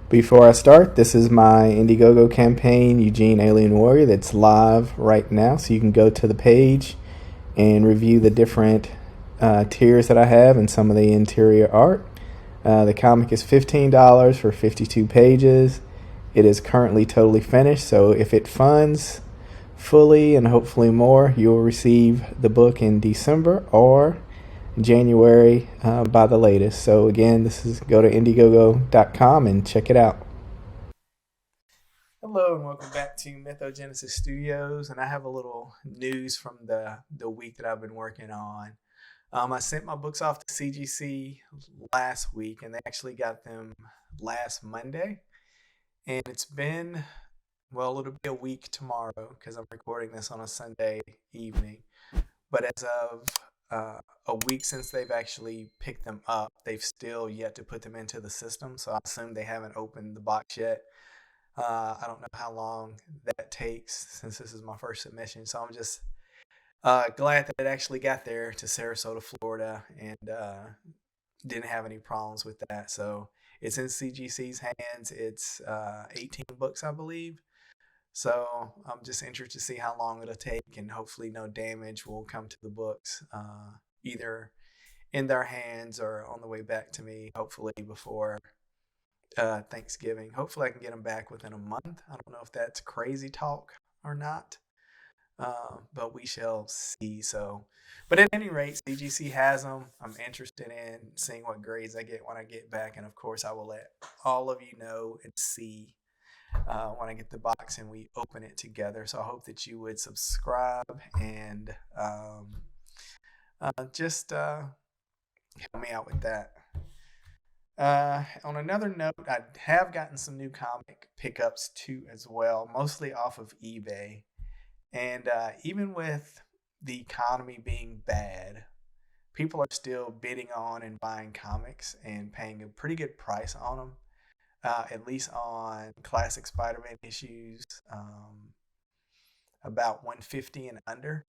Before I start, this is my Indiegogo campaign, Eugene Alien Warrior, that's live right now. So you can go to the page and review the different tiers that I have and some of the interior art. The comic is $15 for 52 pages. It is currently totally finished, so if it funds fully and hopefully more, you'll receive the book in December or January by the latest. So again, this is go to Indiegogo.com and check it out. Hello and welcome back to Mythogenesis Studios, and I have a little news from the week that I've been working on. I sent my books off to CGC last week, and they actually got them last Monday. And it's been, well, it'll be a week tomorrow because I'm recording this on a Sunday evening. But as of a week since they've actually picked them up, they've still yet to put them into the system. So I assume they haven't opened the box yet. I don't know how long that takes since this is my first submission. So I'm just glad that it actually got there to Sarasota, Florida, and didn't have any problems with that. So it's in CGC's hands. It's 18 books, I believe. So I'm just interested to see how long it'll take, and hopefully no damage will come to the books, either in their hands or on the way back to me, hopefully before Thanksgiving. Hopefully I can get them back within a month. I don't know if that's crazy talk or not, but we shall see. But at any rate, CGC has them. I'm interested in seeing what grades I get when I get back, and of course I will let all of you know and see when I get the box and we open it together. So I hope that you would subscribe and just help me out with that. On another note, I have gotten some new comic pickups too as well, mostly off of eBay. And even with the economy being bad, people are still bidding on and buying comics and paying a pretty good price on them. At least on classic Spider-Man issues, about 150 and under.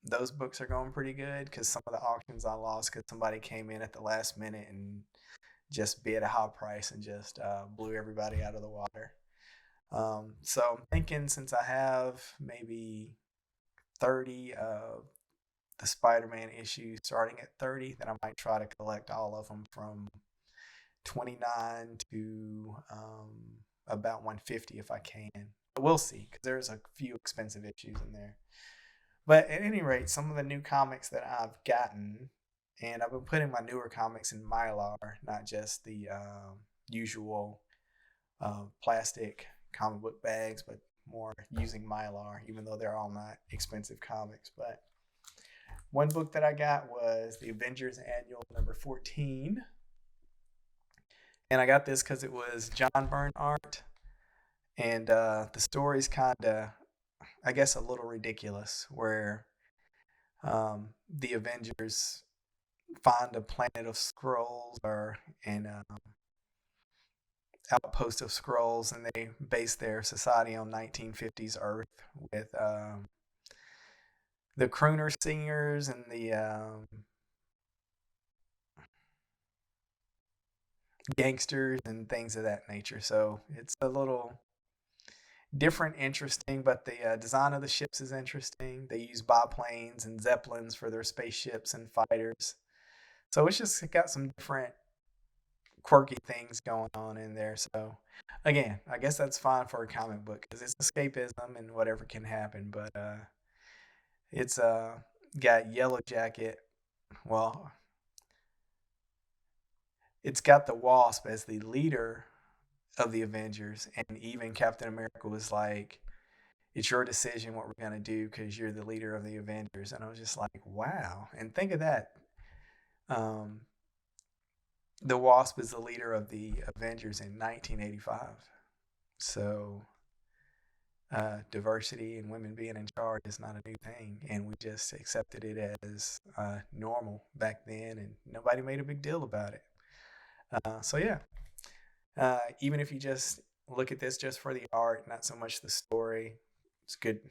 Those books are going pretty good because some of the auctions I lost because somebody came in at the last minute and just bid a high price and just blew everybody out of the water. So I'm thinking since I have maybe 30 of the Spider-Man issues starting at 30, that I might try to collect all of them from 29 to about 150 if I can. But we'll see because there's a few expensive issues in there. But at any rate, some of the new comics that I've gotten, and I've been putting my newer comics in Mylar, not just the usual plastic comic book bags, but more using Mylar, even though they're all not expensive comics. But one book that I got was the Avengers Annual number 14. And I got this because it was John Byrne art. And the story's kind of, I guess, a little ridiculous, where the Avengers find a planet of Skrulls or an outpost of Skrulls, and they base their society on 1950s Earth with the crooner singers and the gangsters and things of that nature. So it's a little different, interesting, but the design of the ships is interesting. They use biplanes and zeppelins for their spaceships and fighters. So it's just got some different quirky things going on in there. So again, I guess that's fine for a comic book because it's escapism and whatever can happen. But it's got Yellow Jacket. Well, it's got the Wasp as the leader of the Avengers, and even Captain America was like, "It's your decision what we're gonna do because you're the leader of the Avengers." And I was just like, "Wow!" And think of that. Um, the Wasp is the leader of the Avengers in 1985. So diversity and women being in charge is not a new thing, and we just accepted it as normal back then, and nobody made a big deal about it. So yeah, even if you just look at this just for the art, not so much the story, it's good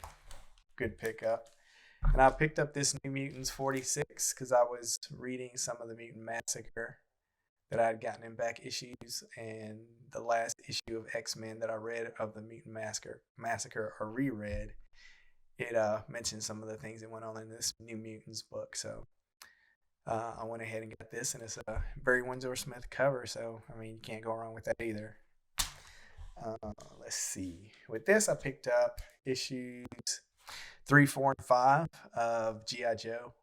pickup. And I picked up this New Mutants 46 because I was reading some of the Mutant Massacre that I had gotten in back issues, and the last issue of X-Men that I read of the Mutant Massacre or reread, it mentioned some of the things that went on in this New Mutants book. So I went ahead and got this, and it's a Barry Windsor Smith cover. So I mean, you can't go wrong with that either. Let's see. With this, I picked up issues 3, 4, and 5 of G.I. Joe.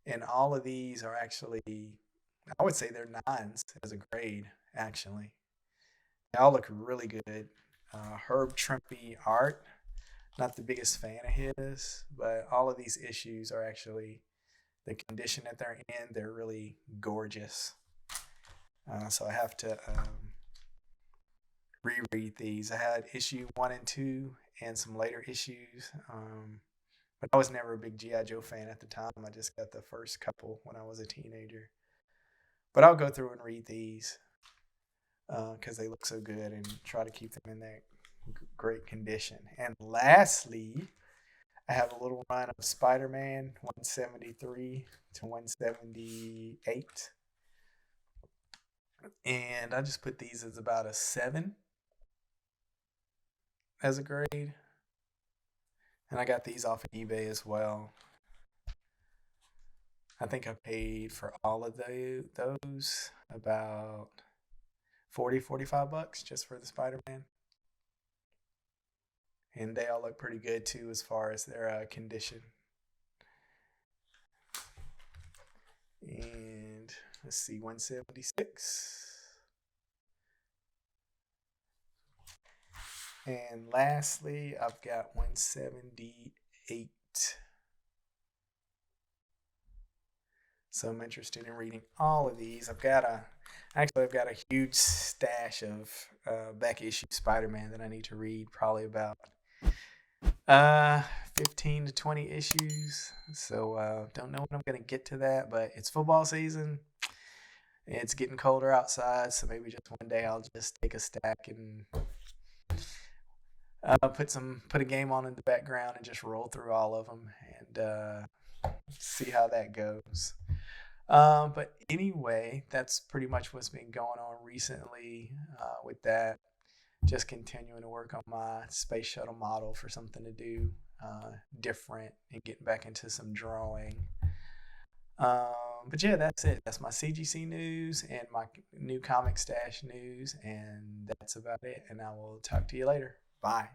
And all of these are actually, I would say they're 9s as a grade, actually. They all look really good. Herb Trimpe art, not the biggest fan of his, but all of these issues are actually, the condition that they're in, they're really gorgeous. So I have to reread these. I had issue 1 and 2 and some later issues. But I was never a big G.I. Joe fan at the time. I just got the first couple when I was a teenager. But I'll go through and read these because they look so good and try to keep them in that great condition. And lastly, I have a little run of Spider-Man 173 to 178. And I just put these as about a 7 as a grade. And I got these off of eBay as well. I think I paid for all of those about $45 just for the Spider-Man. And they all look pretty good too as far as their condition. And let's see, 176. And lastly, I've got 178. So I'm interested in reading all of these. I've got a huge stash of back issue Spider-Man that I need to read, probably about 15 to 20 issues. So don't know when I'm going to get to that, but it's football season. It's getting colder outside, so maybe just one day I'll just take a stack and put a game on in the background and just roll through all of them and see how that goes. But anyway, that's pretty much what's been going on recently with that. Just continuing to work on my space shuttle model for something to do different and getting back into some drawing. But yeah, that's it. That's my CGC news and my new comic stash news, and that's about it. And I will talk to you later. Bye.